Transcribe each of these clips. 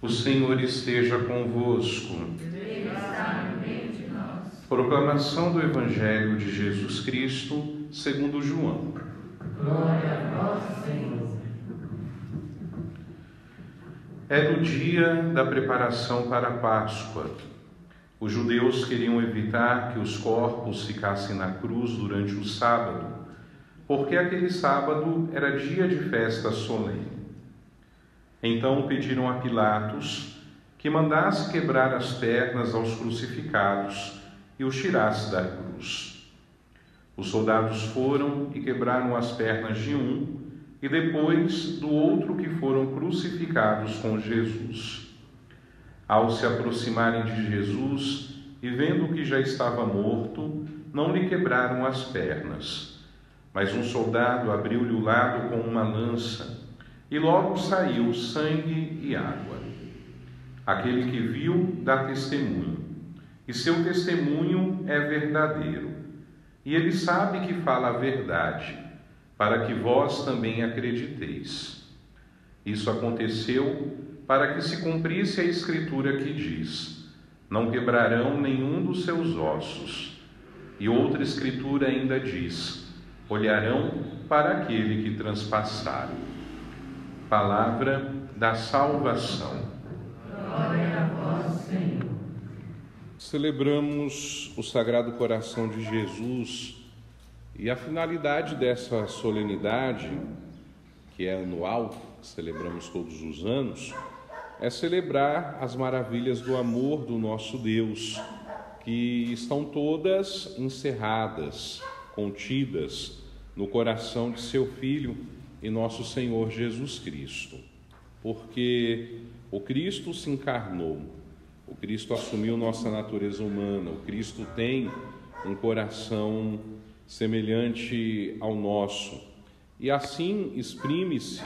O Senhor esteja convosco. Ele está no meio de nós. Proclamação do Evangelho de Jesus Cristo, segundo João. Glória a vós, Senhor. Era o dia da preparação para a Páscoa. Os judeus queriam evitar que os corpos ficassem na cruz durante o sábado, porque aquele sábado era dia de festa solene. Então pediram a Pilatos que mandasse quebrar as pernas aos crucificados e os tirasse da cruz. Os soldados foram e quebraram as pernas de um e depois do outro que foram crucificados com Jesus. Ao se aproximarem de Jesus e vendo que já estava morto, não lhe quebraram as pernas. Mas um soldado abriu-lhe o lado com uma lança e logo saiu sangue e água. Aquele que viu dá testemunho, e seu testemunho é verdadeiro. E ele sabe que fala a verdade, para que vós também acrediteis. Isso aconteceu para que se cumprisse a Escritura que diz: não quebrarão nenhum dos seus ossos. E outra Escritura ainda diz: olharão para aquele que transpassaram. Palavra da salvação. Glória a vós, Senhor. Celebramos o Sagrado Coração de Jesus e a finalidade dessa solenidade, que é anual, que celebramos todos os anos, é celebrar as maravilhas do amor do nosso Deus, que estão todas encerradas, contidas no coração de seu Filho e nosso Senhor Jesus Cristo. Porque o Cristo se encarnou, o Cristo assumiu nossa natureza humana, o Cristo tem um coração semelhante ao nosso. E assim exprime-se,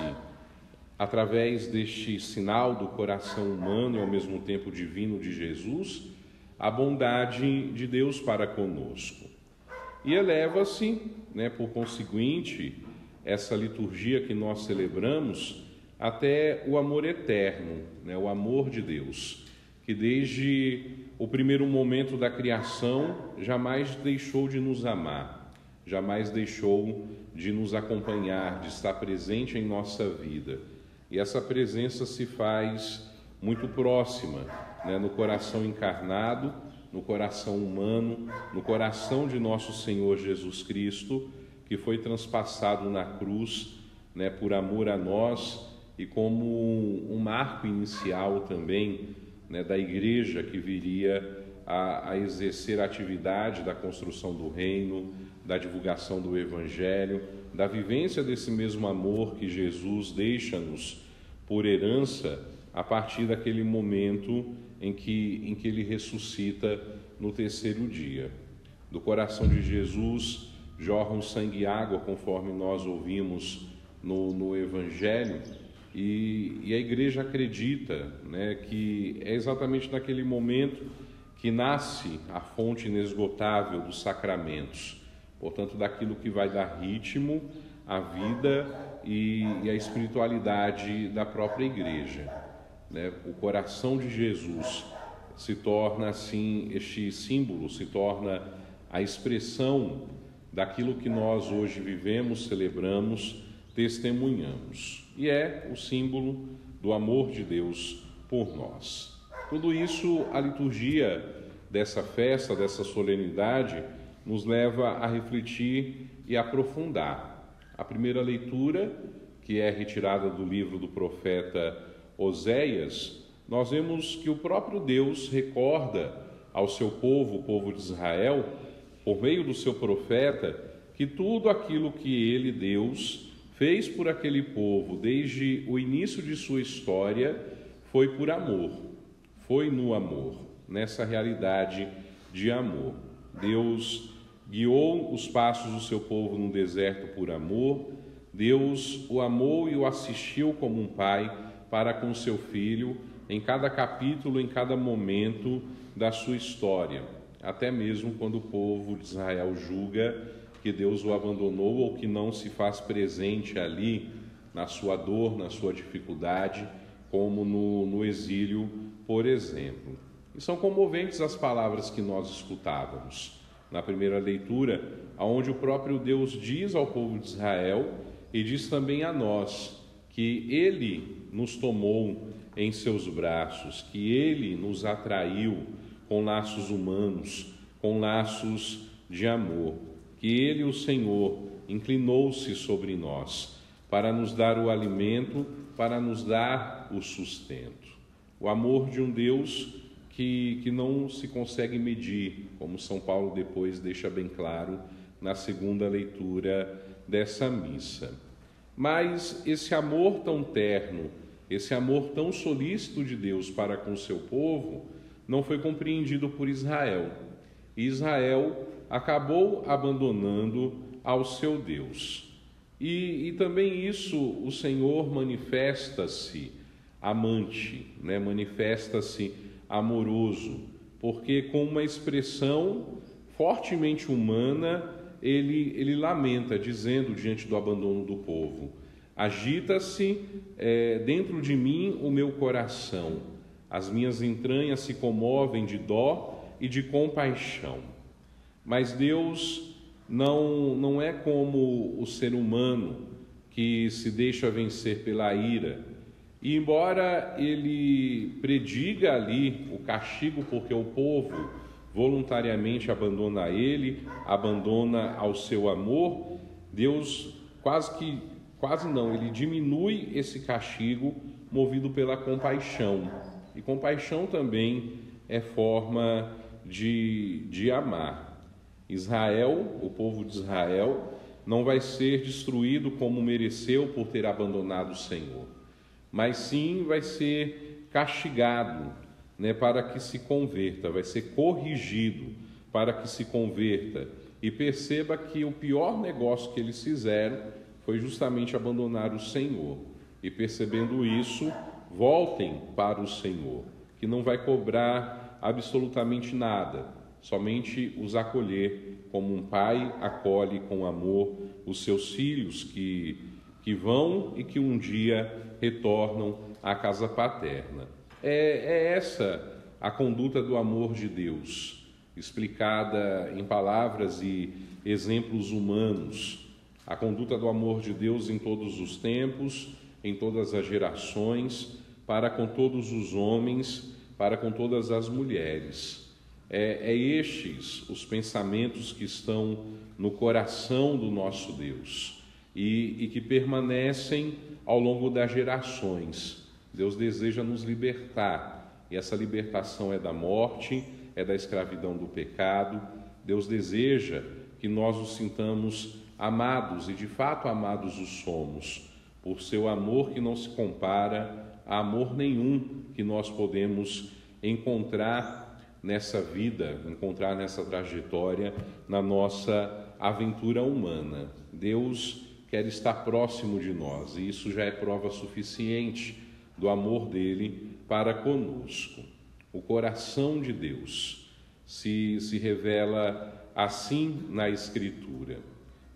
através deste sinal do coração humano e ao mesmo tempo divino de Jesus, a bondade de Deus para conosco. E eleva-se, por conseguinte, essa liturgia que nós celebramos até o amor eterno, o amor de Deus, que desde o primeiro momento da criação jamais deixou de nos amar, jamais deixou de nos acompanhar, de estar presente em nossa vida. E essa presença se faz muito próxima, no coração encarnado, no coração humano, no coração de nosso Senhor Jesus Cristo, que foi transpassado na cruz, por amor a nós e como um marco inicial também, da Igreja que viria a exercer a atividade da construção do reino, da divulgação do Evangelho, da vivência desse mesmo amor que Jesus deixa-nos por herança a partir daquele momento em que Ele ressuscita no terceiro dia. Do coração de Jesus jorram sangue e água, conforme nós ouvimos no Evangelho, e a Igreja acredita, que é exatamente naquele momento que nasce a fonte inesgotável dos sacramentos, portanto, daquilo que vai dar ritmo à vida e à espiritualidade da própria Igreja. O coração de Jesus se torna, assim, este símbolo, se torna a expressão daquilo que nós hoje vivemos, celebramos, testemunhamos. E é o símbolo do amor de Deus por nós. Tudo isso, a liturgia dessa festa, dessa solenidade, nos leva a refletir e aprofundar. A primeira leitura, que é retirada do livro do profeta Oséias, nós vemos que o próprio Deus recorda ao seu povo, o povo de Israel, por meio do seu profeta, que tudo aquilo que ele, Deus, fez por aquele povo desde o início de sua história foi por amor, foi no amor, nessa realidade de amor. Deus guiou os passos do seu povo no deserto por amor, Deus o amou e o assistiu como um pai para com seu filho em cada capítulo, em cada momento da sua história, até mesmo quando o povo de Israel julga que Deus o abandonou ou que não se faz presente ali na sua dor, na sua dificuldade. como no exílio, por exemplo. E são comoventes as palavras que nós escutávamos na primeira leitura, onde o próprio Deus diz ao povo de Israel e diz também a nós que Ele nos tomou em seus braços, que Ele nos atraiu com laços humanos, com laços de amor, que Ele, o Senhor, inclinou-se sobre nós para nos dar o alimento, para nos dar o sustento. O amor de um Deus que não se consegue medir, como São Paulo depois deixa bem claro na segunda leitura dessa missa. Mas esse amor tão terno, esse amor tão solícito de Deus para com o seu povo, não foi compreendido por Israel. E Israel acabou abandonando ao seu Deus. E também isso o Senhor manifesta-se amante, manifesta-se amoroso, porque com uma expressão fortemente humana, ele lamenta, dizendo diante do abandono do povo: agita-se dentro de mim o meu coração, as minhas entranhas se comovem de dó e de compaixão. Mas Deus não é como o ser humano que se deixa vencer pela ira. E embora ele prediga ali o castigo porque o povo voluntariamente abandona ele, abandona ao seu amor, Deus ele diminui esse castigo movido pela compaixão. E compaixão também é forma de amar. Israel, o povo de Israel, não vai ser destruído como mereceu por ter abandonado o Senhor, mas sim vai ser castigado, para que se converta, vai ser corrigido para que se converta e perceba que o pior negócio que eles fizeram foi justamente abandonar o Senhor. E percebendo isso, voltem para o Senhor, que não vai cobrar absolutamente nada, somente os acolher como um pai acolhe com amor os seus filhos que vão e que um dia retornam à casa paterna. É essa a conduta do amor de Deus, explicada em palavras e exemplos humanos. A conduta do amor de Deus em todos os tempos, em todas as gerações, para com todos os homens, para com todas as mulheres. Estes os pensamentos que estão no coração do nosso Deus e que permanecem ao longo das gerações. Deus deseja nos libertar, e essa libertação é da morte, é da escravidão do pecado. Deus deseja que nós nos sintamos amados, e de fato amados o somos, por seu amor que não se compara a amor nenhum que nós podemos encontrar nessa vida, encontrar nessa trajetória, na nossa aventura humana. Deus quer estar próximo de nós, e isso já é prova suficiente do amor dele para conosco. O coração de Deus se revela assim na Escritura.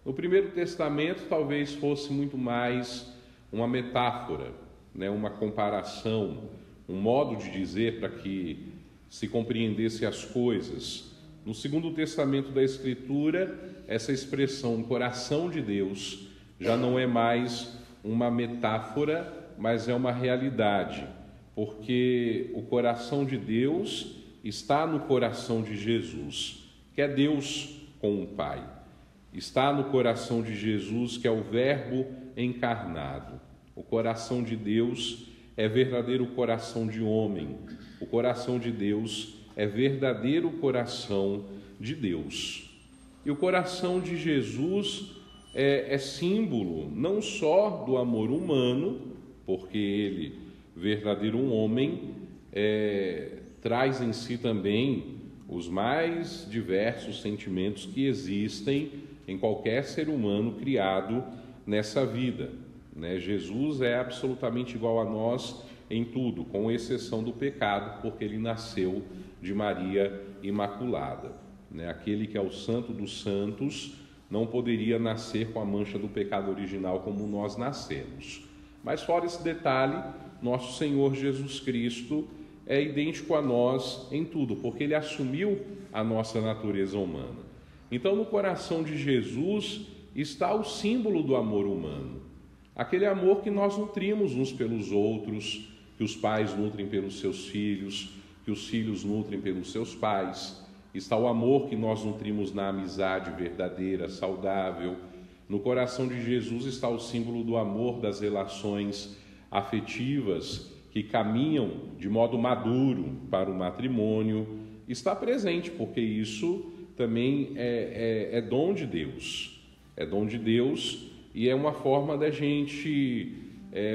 No Primeiro Testamento talvez fosse muito mais uma metáfora, uma comparação, um modo de dizer para que se compreendesse as coisas. No Segundo Testamento da Escritura, essa expressão, o coração de Deus, já não é mais uma metáfora, mas é uma realidade, porque o coração de Deus está no coração de Jesus, que é Deus com o Pai. Está no coração de Jesus, que é o Verbo encarnado. O coração de Deus é verdadeiro coração de homem. O coração de Deus é verdadeiro coração de Deus. E o coração de Jesus é símbolo não só do amor humano, porque ele, verdadeiro homem, traz em si também os mais diversos sentimentos que existem em qualquer ser humano criado nessa vida. Jesus é absolutamente igual a nós em tudo, com exceção do pecado, porque ele nasceu de Maria Imaculada. Aquele que é o santo dos santos não poderia nascer com a mancha do pecado original como nós nascemos. Mas fora esse detalhe, nosso Senhor Jesus Cristo é idêntico a nós em tudo, porque ele assumiu a nossa natureza humana. Então, no coração de Jesus está o símbolo do amor humano, aquele amor que nós nutrimos uns pelos outros, que os pais nutrem pelos seus filhos, que os filhos nutrem pelos seus pais. Está o amor que nós nutrimos na amizade verdadeira, saudável. No coração de Jesus está o símbolo do amor das relações afetivas que caminham de modo maduro para o matrimônio. Está presente, porque isso também é dom de Deus. É dom de Deus e é uma forma da gente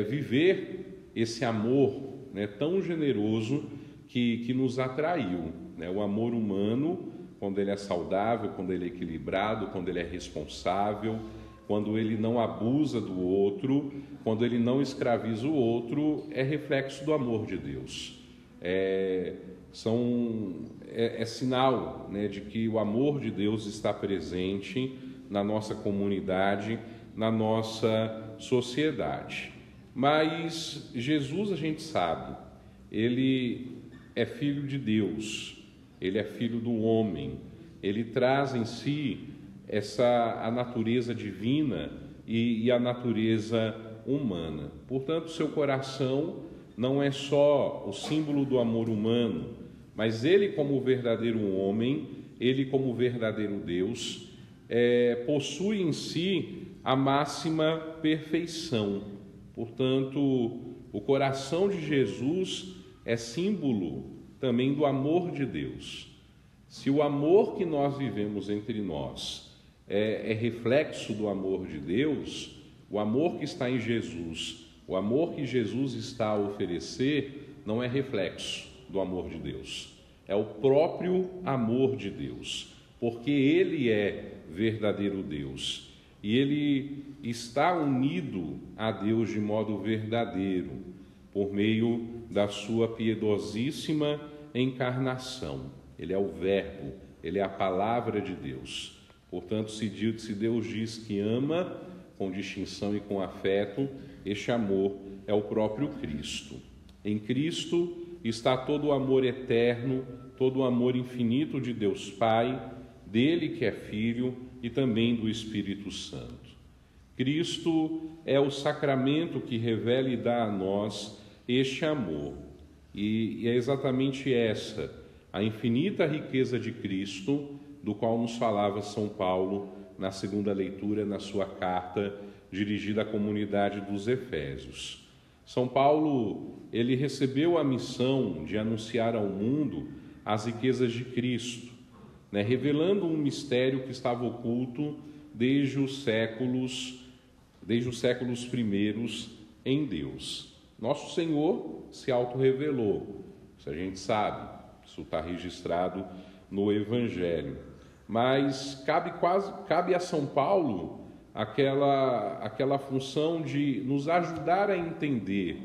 viver esse amor, né, tão generoso que nos atraiu, né? O amor humano, quando ele é saudável, quando ele é equilibrado, quando ele é responsável, quando ele não abusa do outro, quando ele não escraviza o outro, é reflexo do amor de Deus. É sinal, né, de que o amor de Deus está presente na nossa comunidade, na nossa sociedade. Mas Jesus, a gente sabe, ele é filho de Deus, ele é filho do homem, ele traz em si a natureza divina e a natureza humana. Portanto, seu coração não é só o símbolo do amor humano, mas ele, como verdadeiro homem, ele, como verdadeiro Deus, possui em si a máxima perfeição. Portanto, o coração de Jesus é símbolo também do amor de Deus. Se o amor que nós vivemos entre nós é reflexo do amor de Deus, o amor que está em Jesus, o amor que Jesus está a oferecer, não é reflexo do amor de Deus. É o próprio amor de Deus, porque Ele é verdadeiro Deus e Ele está unido a Deus de modo verdadeiro, por meio da sua piedosíssima encarnação. Ele é o Verbo, Ele é a palavra de Deus. Portanto, se Deus diz que ama com distinção e com afeto, este amor é o próprio Cristo. Em Cristo está todo o amor eterno, todo o amor infinito de Deus Pai, dele que é Filho e também do Espírito Santo. Cristo é o sacramento que revela e dá a nós este amor. E é exatamente essa, a infinita riqueza de Cristo, do qual nos falava São Paulo na segunda leitura, na sua carta dirigida à comunidade dos Efésios. São Paulo, ele recebeu a missão de anunciar ao mundo as riquezas de Cristo, né, revelando um mistério que estava oculto desde os séculos primeiros em Deus. Nosso Senhor se auto-revelou, isso a gente sabe, isso está registrado no Evangelho. Mas cabe a São Paulo aquela função de nos ajudar a entender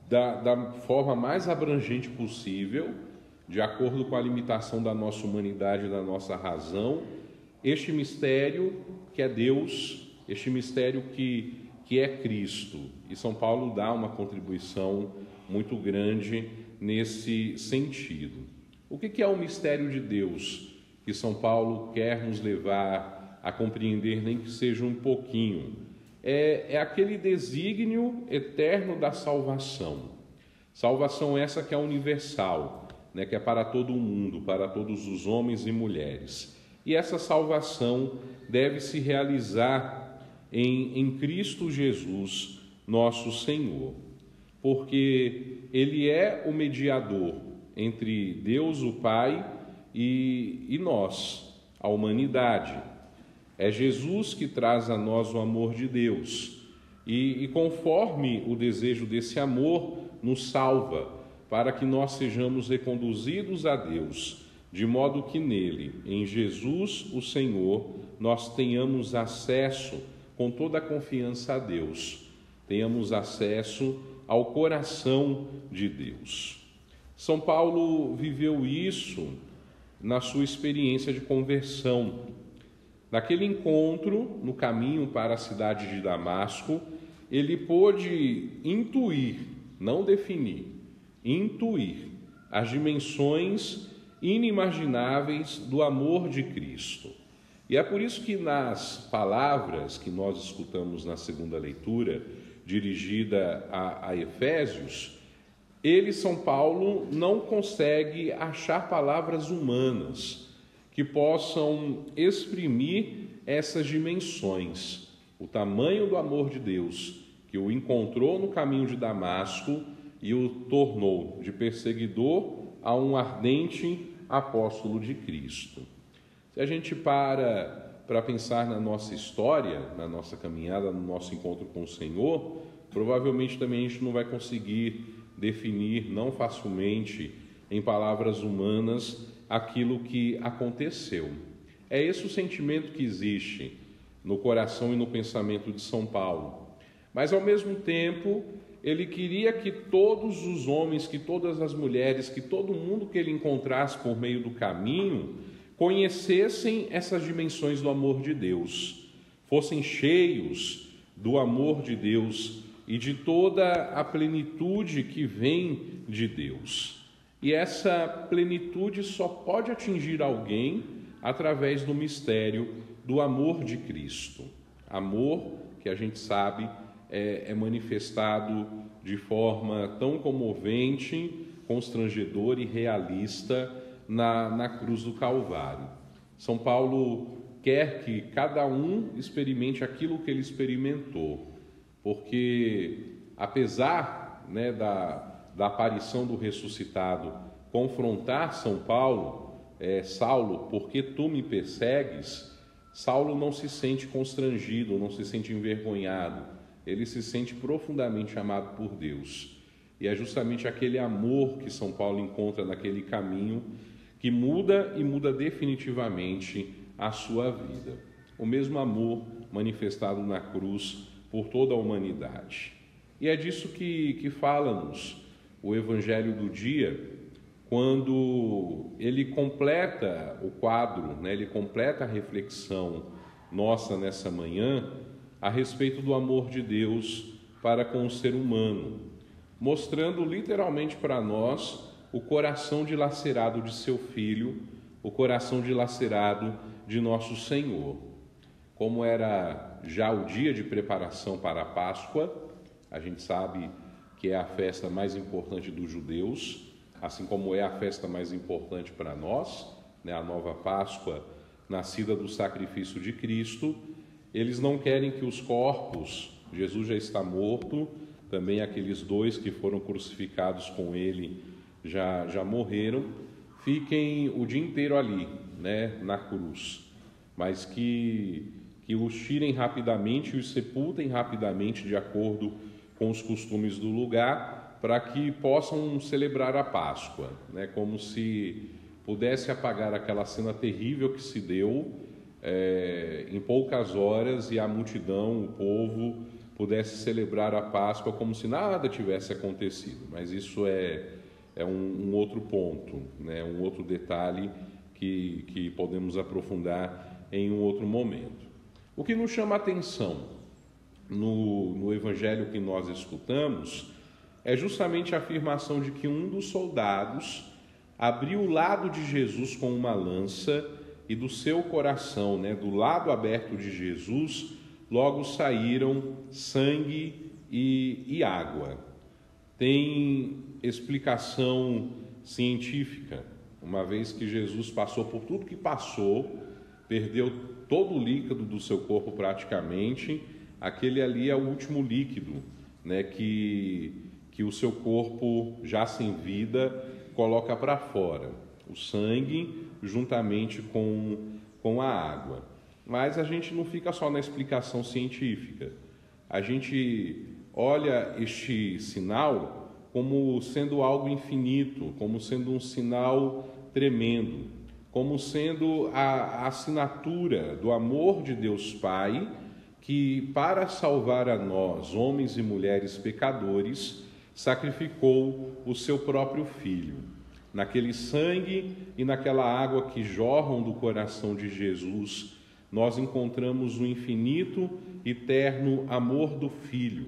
da forma mais abrangente possível, de acordo com a limitação da nossa humanidade e da nossa razão, este mistério que é Deus, este mistério que é Cristo. E São Paulo dá uma contribuição muito grande nesse sentido. O que é o mistério de Deus que São Paulo quer nos levar a compreender, nem que seja um pouquinho? É aquele desígnio eterno da salvação. Salvação essa que é universal, né, que é para todo o mundo, para todos os homens e mulheres. E essa salvação deve se realizar em Cristo Jesus, nosso Senhor, porque Ele é o mediador entre Deus, o Pai, e nós, a humanidade. É Jesus que traz a nós o amor de Deus e conforme o desejo desse amor, nos salva, para que nós sejamos reconduzidos a Deus, de modo que nele, em Jesus, o Senhor, nós tenhamos acesso com toda a confiança a Deus, tenhamos acesso ao coração de Deus. São Paulo viveu isso na sua experiência de conversão. Naquele encontro, no caminho para a cidade de Damasco, ele pôde intuir, não definir, intuir as dimensões inimagináveis do amor de Cristo. E é por isso que nas palavras que nós escutamos na segunda leitura, dirigida a Efésios, São Paulo, não consegue achar palavras humanas que possam exprimir essas dimensões. O tamanho do amor de Deus, que o encontrou no caminho de Damasco e o tornou de perseguidor a um ardente apóstolo de Cristo. Se a gente para pensar na nossa história, na nossa caminhada, no nosso encontro com o Senhor, provavelmente também a gente não vai conseguir definir, não facilmente, em palavras humanas, aquilo que aconteceu. É esse o sentimento que existe no coração e no pensamento de São Paulo. Mas, ao mesmo tempo, ele queria que todos os homens, que todas as mulheres, que todo mundo que ele encontrasse por meio do caminho, conhecessem essas dimensões do amor de Deus, fossem cheios do amor de Deus e de toda a plenitude que vem de Deus. E essa plenitude só pode atingir alguém através do mistério do amor de Cristo. Amor que a gente sabe é manifestado de forma tão comovente, constrangedora e realista na cruz do Calvário. São Paulo quer que cada um experimente aquilo que ele experimentou, porque apesar da aparição do ressuscitado confrontar São Paulo, Saulo, por que tu me persegues? Saulo não se sente constrangido, não se sente envergonhado, ele se sente profundamente amado por Deus. E é justamente aquele amor que São Paulo encontra naquele caminho que muda e muda definitivamente a sua vida. O mesmo amor manifestado na cruz por toda a humanidade. E é disso que fala-nos o Evangelho do dia, quando ele completa o quadro, ele completa a reflexão nossa nessa manhã a respeito do amor de Deus para com o ser humano, mostrando literalmente para nós o coração dilacerado de seu Filho, o coração dilacerado de nosso Senhor. Como era já o dia de preparação para a Páscoa, a gente sabe que é a festa mais importante dos judeus, assim como é a festa mais importante para nós, a nova Páscoa, nascida do sacrifício de Cristo. Eles não querem que os corpos, Jesus já está morto, também aqueles dois que foram crucificados com ele já morreram, fiquem o dia inteiro ali, na cruz, mas que os tirem rapidamente e os sepultem rapidamente de acordo com os costumes do lugar, para que possam celebrar a Páscoa, como se pudesse apagar aquela cena terrível que se deu em poucas horas e a multidão, o povo, pudesse celebrar a Páscoa como se nada tivesse acontecido. Mas isso é um outro ponto, um outro detalhe que podemos aprofundar em um outro momento. O que nos chama a atenção no Evangelho que nós escutamos é justamente a afirmação de que um dos soldados abriu o lado de Jesus com uma lança e do seu coração, do lado aberto de Jesus, logo saíram sangue e água. Tem explicação científica, uma vez que Jesus passou por tudo que passou, perdeu todo o líquido do seu corpo praticamente, aquele ali é o último líquido, que o seu corpo, já sem vida, coloca para fora, o sangue juntamente com a água. Mas a gente não fica só na explicação científica, a gente olha este sinal como sendo algo infinito, como sendo um sinal tremendo, como sendo a assinatura do amor de Deus Pai, que para salvar a nós, homens e mulheres pecadores, sacrificou o seu próprio Filho. Naquele sangue e naquela água que jorram do coração de Jesus, nós encontramos o infinito e eterno amor do Filho,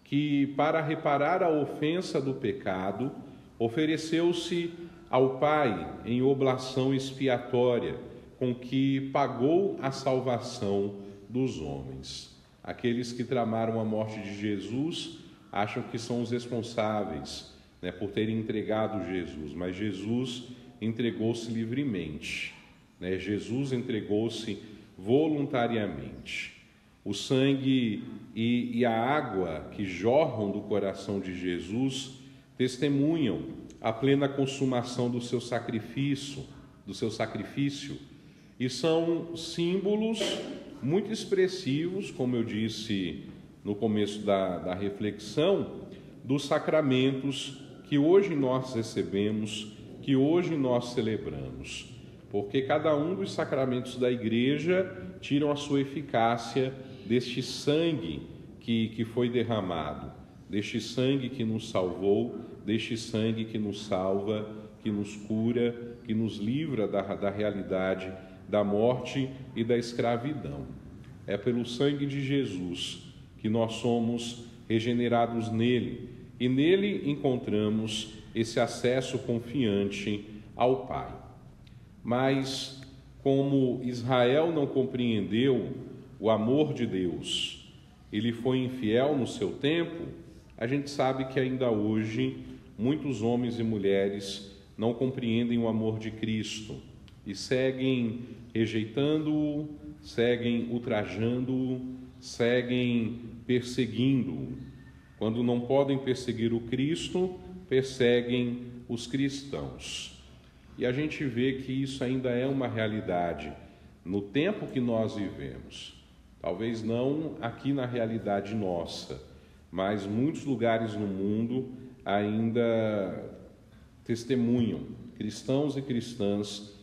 que, para reparar a ofensa do pecado, ofereceu-se ao Pai em oblação expiatória, com que pagou a salvação dos homens. Aqueles que tramaram a morte de Jesus acham que são os responsáveis, por terem entregado Jesus, mas Jesus entregou-se livremente, Jesus entregou-se voluntariamente. O sangue e a água que jorram do coração de Jesus testemunham a plena consumação do seu sacrifício, e são símbolos muito expressivos, como eu disse no começo da reflexão, dos sacramentos que hoje nós recebemos, que hoje nós celebramos. Porque cada um dos sacramentos da Igreja tiram a sua eficácia deste sangue que foi derramado, deste sangue que nos salvou, deste sangue que nos salva, que nos cura, que nos livra da realidade da morte e da escravidão. É pelo sangue de Jesus que nós somos regenerados nele, e nele encontramos esse acesso confiante ao Pai. Mas, como Israel não compreendeu o amor de Deus, ele foi infiel no seu tempo, a gente sabe que ainda hoje muitos homens e mulheres não compreendem o amor de Cristo e seguem rejeitando-o, seguem ultrajando-o, seguem perseguindo-o. Quando não podem perseguir o Cristo, perseguem os cristãos. E a gente vê que isso ainda é uma realidade no tempo que nós vivemos. Talvez não aqui na realidade nossa, mas muitos lugares no mundo ainda testemunham cristãos e cristãs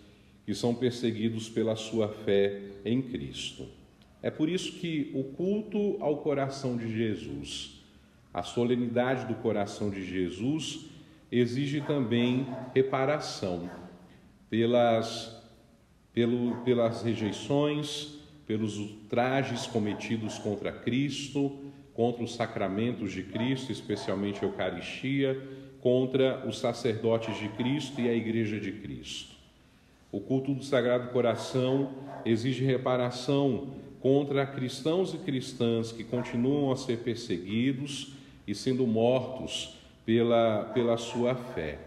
que são perseguidos pela sua fé em Cristo. É por isso que o culto ao coração de Jesus, a solenidade do coração de Jesus, exige também reparação pelas rejeições, pelos ultrajes cometidos contra Cristo, contra os sacramentos de Cristo, especialmente a Eucaristia, contra os sacerdotes de Cristo e a Igreja de Cristo. O culto do Sagrado Coração exige reparação contra cristãos e cristãs que continuam a ser perseguidos e sendo mortos pela sua fé.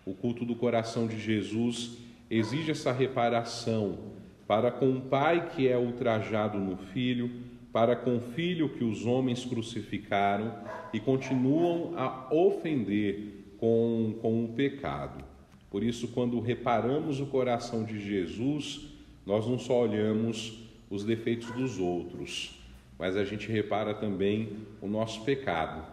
O culto do coração de Jesus exige essa reparação para com o Pai que é ultrajado no Filho, para com o Filho que os homens crucificaram e continuam a ofender com o pecado. Por isso, quando reparamos o coração de Jesus, nós não só olhamos os defeitos dos outros, mas a gente repara também o nosso pecado,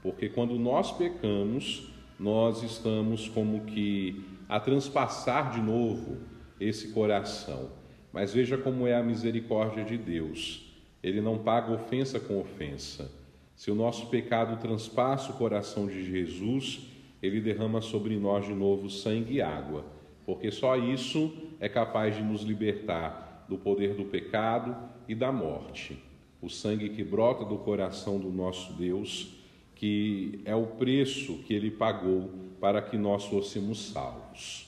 porque quando nós pecamos, nós estamos como que a transpassar de novo esse coração. Mas veja como é a misericórdia de Deus. Ele não paga ofensa com ofensa. Se o nosso pecado transpassa o coração de Jesus, ele derrama sobre nós de novo sangue e água, porque só isso é capaz de nos libertar do poder do pecado e da morte. O sangue que brota do coração do nosso Deus, que é o preço que ele pagou para que nós fôssemos salvos.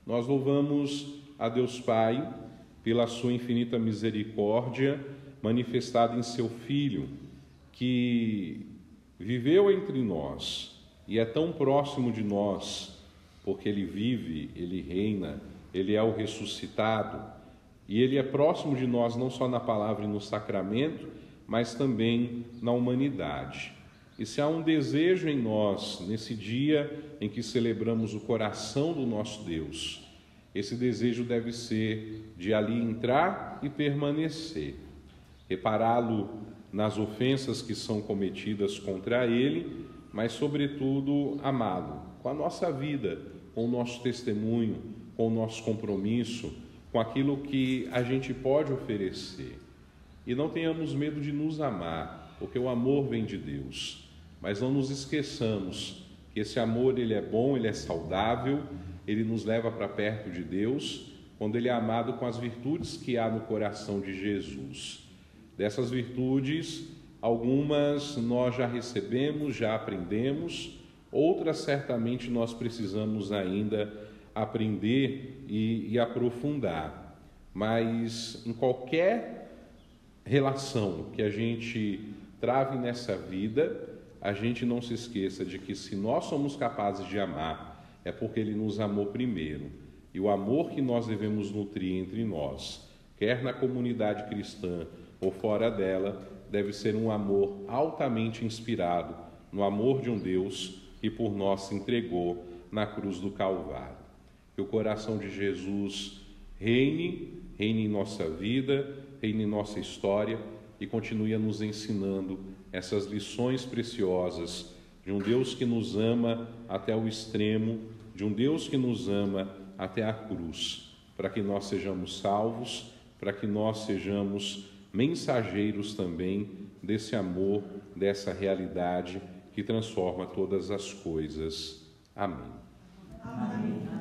Nós louvamos a Deus Pai pela sua infinita misericórdia manifestada em seu Filho, que viveu entre nós e é tão próximo de nós, porque ele vive, ele reina, ele é o ressuscitado, e ele é próximo de nós não só na palavra e no sacramento, mas também na humanidade. E se há um desejo em nós, nesse dia em que celebramos o coração do nosso Deus, esse desejo deve ser de ali entrar e permanecer, repará-lo nas ofensas que são cometidas contra ele, mas, sobretudo, amá-lo com a nossa vida, com o nosso testemunho, com o nosso compromisso, com aquilo que a gente pode oferecer. E não tenhamos medo de nos amar, porque o amor vem de Deus. Mas não nos esqueçamos que esse amor ele é bom, ele é saudável, ele nos leva para perto de Deus, quando ele é amado com as virtudes que há no coração de Jesus. Dessas virtudes, algumas nós já recebemos, já aprendemos, outras certamente nós precisamos ainda aprender e aprofundar. Mas em qualquer relação que a gente trave nessa vida, a gente não se esqueça de que se nós somos capazes de amar, é porque Ele nos amou primeiro. E o amor que nós devemos nutrir entre nós, quer na comunidade cristã ou fora dela, deve ser um amor altamente inspirado no amor de um Deus que por nós se entregou na cruz do Calvário. Que o coração de Jesus reine em nossa vida, reine em nossa história e continue a nos ensinando essas lições preciosas de um Deus que nos ama até o extremo, de um Deus que nos ama até a cruz, para que nós sejamos salvos, para que nós sejamos mensageiros também desse amor, dessa realidade que transforma todas as coisas. Amém. Amém.